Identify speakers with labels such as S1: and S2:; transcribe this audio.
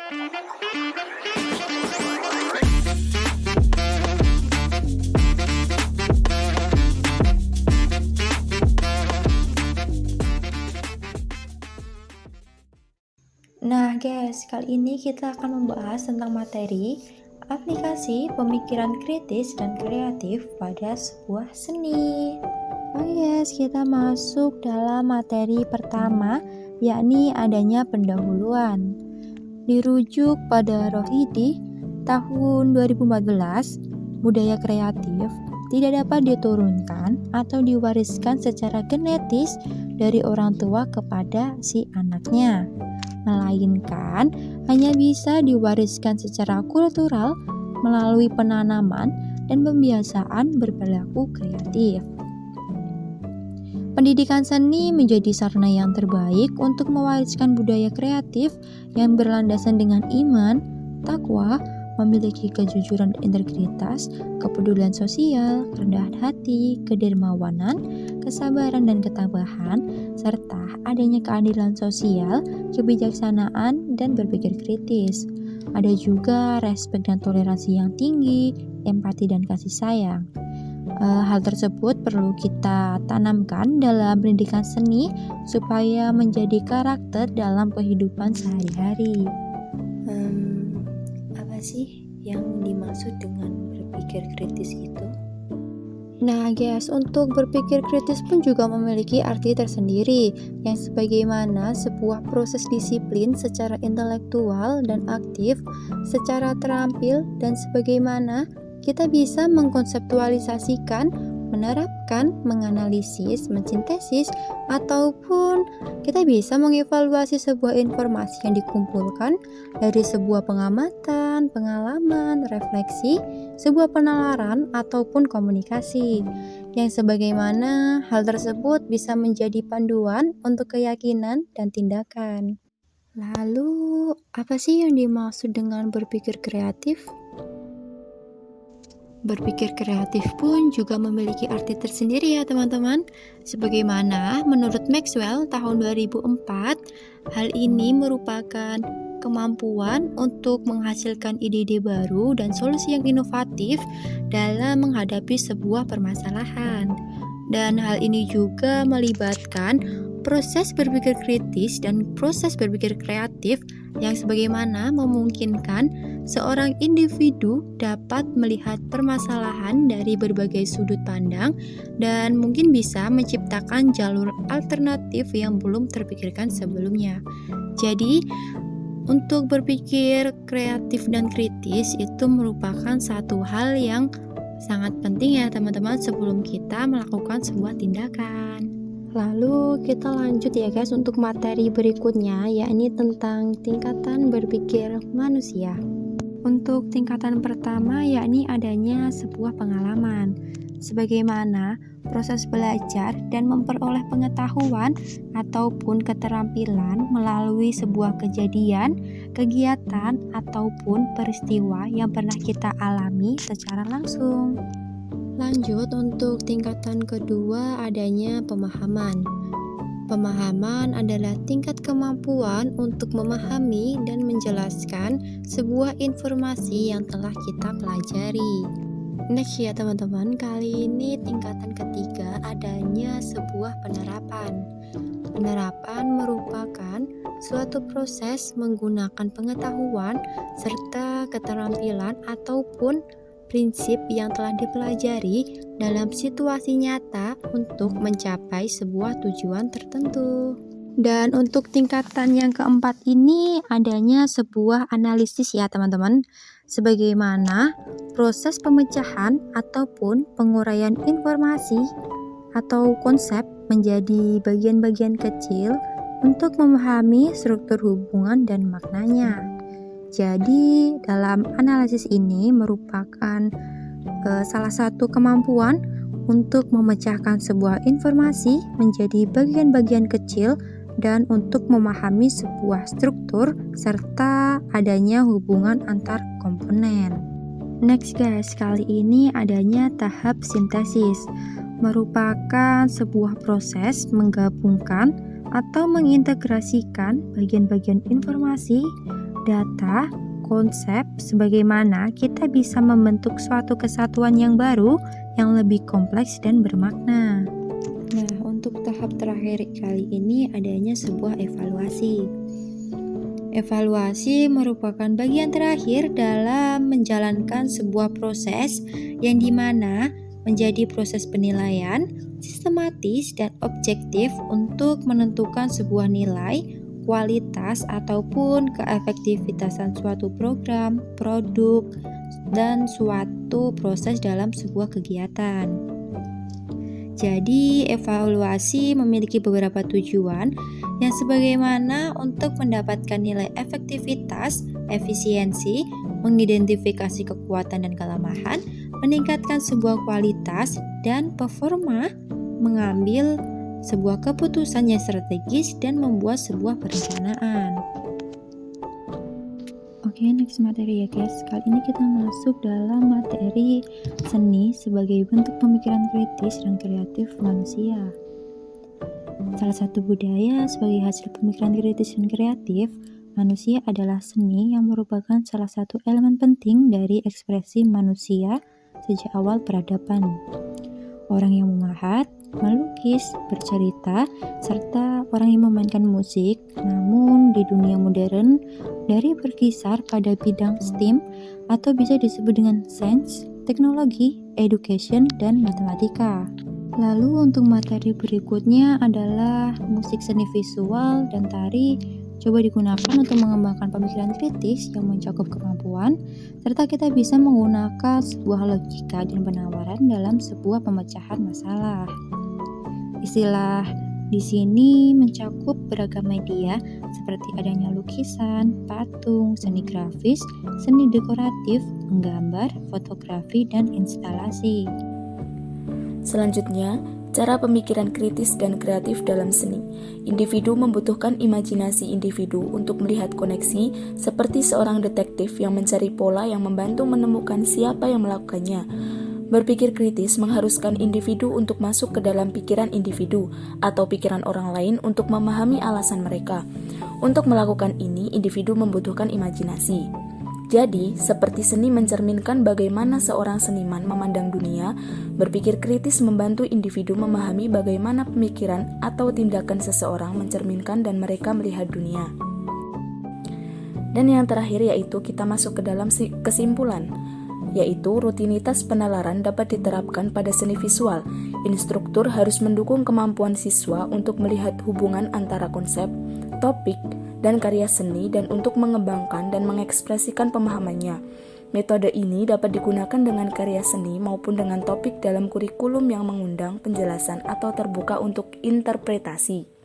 S1: Nah guys, kali ini kita akan membahas tentang materi aplikasi pemikiran kritis dan kreatif pada sebuah seni. Oke guys, kita masuk dalam materi pertama, yakni adanya pendahuluan. Dirujuk pada Rohidi tahun 2014, budaya kreatif tidak dapat diturunkan atau diwariskan secara genetis dari orang tua kepada si anaknya, melainkan hanya bisa diwariskan secara kultural melalui penanaman dan pembiasaan berperilaku kreatif. Pendidikan seni menjadi sarana yang terbaik untuk mewariskan budaya kreatif yang berlandasan dengan iman, takwa, memiliki kejujuran dan integritas, kepedulian sosial, kerendahan hati, kedermawanan, kesabaran dan ketabahan, serta adanya keadilan sosial, kebijaksanaan, dan berpikir kritis. Ada juga respek dan toleransi yang tinggi, empati dan kasih sayang. Hal tersebut perlu kita tanamkan dalam pendidikan seni supaya menjadi karakter dalam kehidupan sehari-hari. Apa sih yang dimaksud dengan berpikir kritis itu? Nah guys, untuk berpikir kritis pun juga memiliki arti tersendiri, yang sebagaimana sebuah proses disiplin secara intelektual dan aktif, secara terampil, dan sebagaimana kita bisa mengkonseptualisasikan, menerapkan, menganalisis, mensintesis, ataupun kita bisa mengevaluasi sebuah informasi yang dikumpulkan dari sebuah pengamatan, pengalaman, refleksi, sebuah penalaran, ataupun komunikasi, yang sebagaimana hal tersebut bisa menjadi panduan untuk keyakinan dan tindakan. Lalu, apa sih yang dimaksud dengan berpikir kreatif? Berpikir kreatif pun juga memiliki arti tersendiri ya teman-teman. Sebagaimana menurut Maxwell tahun 2004, hal ini merupakan kemampuan untuk menghasilkan ide-ide baru dan solusi yang inovatif dalam menghadapi sebuah permasalahan. Dan hal ini juga melibatkan proses berpikir kritis dan proses berpikir kreatif yang sebagaimana memungkinkan seorang individu dapat melihat permasalahan dari berbagai sudut pandang dan mungkin bisa menciptakan jalur alternatif yang belum terpikirkan sebelumnya. Jadi, untuk berpikir kreatif dan kritis itu merupakan satu hal yang sangat penting ya teman-teman sebelum kita melakukan sebuah tindakan. Lalu kita lanjut ya guys untuk materi berikutnya, yakni tentang tingkatan berpikir manusia. Untuk tingkatan pertama yakni adanya sebuah pengalaman, sebagaimana proses belajar dan memperoleh pengetahuan ataupun keterampilan melalui sebuah kejadian, kegiatan, ataupun peristiwa yang pernah kita alami secara langsung. Lanjut untuk tingkatan kedua adanya pemahaman. Pemahaman adalah tingkat kemampuan untuk memahami dan menjelaskan sebuah informasi yang telah kita pelajari. Next ya teman-teman, kali ini tingkatan ketiga adanya sebuah penerapan. Penerapan merupakan suatu proses menggunakan pengetahuan serta keterampilan ataupun prinsip yang telah dipelajari dalam situasi nyata untuk mencapai sebuah tujuan tertentu. Dan untuk tingkatan yang keempat ini adanya sebuah analisis ya teman-teman, sebagaimana proses pemecahan ataupun penguraian informasi atau konsep menjadi bagian-bagian kecil untuk memahami struktur hubungan dan maknanya. Jadi, dalam analisis ini merupakan salah satu kemampuan untuk memecahkan sebuah informasi menjadi bagian-bagian kecil dan untuk memahami sebuah struktur serta adanya hubungan antar komponen. Next guys, kali ini adanya tahap sintesis, merupakan sebuah proses menggabungkan atau mengintegrasikan bagian-bagian informasi data, konsep, sebagaimana kita bisa membentuk suatu kesatuan yang baru yang lebih kompleks dan bermakna. Nah, untuk tahap terakhir kali ini adanya sebuah evaluasi. Evaluasi merupakan bagian terakhir dalam menjalankan sebuah proses yang dimana menjadi proses penilaian sistematis dan objektif untuk menentukan sebuah nilai, kualitas ataupun keefektivitasan suatu program, produk, dan suatu proses dalam sebuah kegiatan. Jadi, evaluasi memiliki beberapa tujuan yang sebagaimana untuk mendapatkan nilai efektivitas, efisiensi, mengidentifikasi kekuatan dan kelemahan, meningkatkan sebuah kualitas dan performa, mengambil sebuah keputusan yang strategis dan membuat sebuah perencanaan. Oke, next materi ya guys. Kali ini kita masuk dalam materi seni sebagai bentuk pemikiran kritis dan kreatif manusia. Salah satu budaya sebagai hasil pemikiran kritis dan kreatif manusia adalah seni yang merupakan salah satu elemen penting dari ekspresi manusia sejak awal peradaban. Orang yang memahat, melukis, bercerita, serta orang yang memainkan musik. Namun di dunia modern, dari berkisar pada bidang STEM atau bisa disebut dengan sains, teknologi, education, dan matematika. Lalu untuk materi berikutnya adalah musik, seni visual, dan tari coba digunakan untuk mengembangkan pemikiran kritis yang mencakup kemampuan, serta kita bisa menggunakan sebuah logika dan penawaran dalam sebuah pemecahan masalah. Istilah di sini mencakup beragam media seperti adanya lukisan, patung, seni grafis, seni dekoratif, menggambar, fotografi, dan instalasi.
S2: Selanjutnya, cara pemikiran kritis dan kreatif dalam seni. Individu membutuhkan imajinasi individu untuk melihat koneksi seperti seorang detektif yang mencari pola yang membantu menemukan siapa yang melakukannya. Berpikir kritis mengharuskan individu untuk masuk ke dalam pikiran individu atau pikiran orang lain untuk memahami alasan mereka. Untuk melakukan ini, individu membutuhkan imajinasi. Jadi, seperti seni mencerminkan bagaimana seorang seniman memandang dunia, berpikir kritis membantu individu memahami bagaimana pemikiran atau tindakan seseorang mencerminkan dan mereka melihat dunia. Dan yang terakhir yaitu kita masuk ke dalam kesimpulan, yaitu rutinitas penalaran dapat diterapkan pada seni visual. Instruktur harus mendukung kemampuan siswa untuk melihat hubungan antara konsep, topik, dan karya seni dan untuk mengembangkan dan mengekspresikan pemahamannya. Metode ini dapat digunakan dengan karya seni maupun dengan topik dalam kurikulum yang mengundang penjelasan atau terbuka untuk interpretasi.